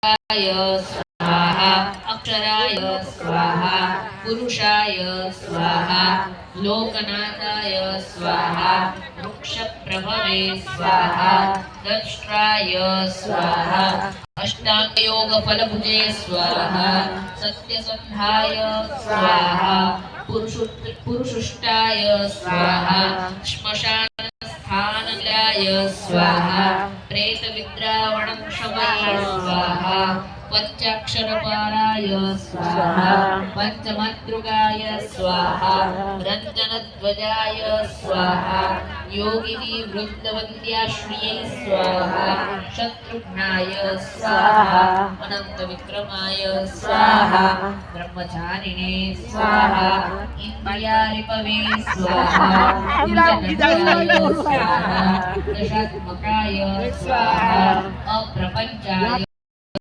स्वाहा अक्षराय स्वाहा पुरुषाय स्वाहा लोकनाथाय स्वाहा वृक्षप्रभवे स्वाहा दंष्ट्राय स्वाहा अष्टांग योग फलभुजे स्वाहा सत्यसंधाय स्वाहा पुरुषुष्टाय स्वाहा श्मशान स्थानलाय स्वाहा प्रेत विद्रावणं क्षमये स्वाहा पंचाक्षरपाराय स्वाहा पंचमातृकाय स्वाहा रंजनध्वजाय स्वाहा योगिनी वृद्धवन्द्याश्रियै स्वाहा शत्रुघ्नाय स्वाहा अनंत विक्रमाय स्वाहा ब्रह्मचारिणे स्वाहा इंद्रियारिपवे स्वाहा स्वाहा दशात्मकाय स्वाहा अप्रपंचाय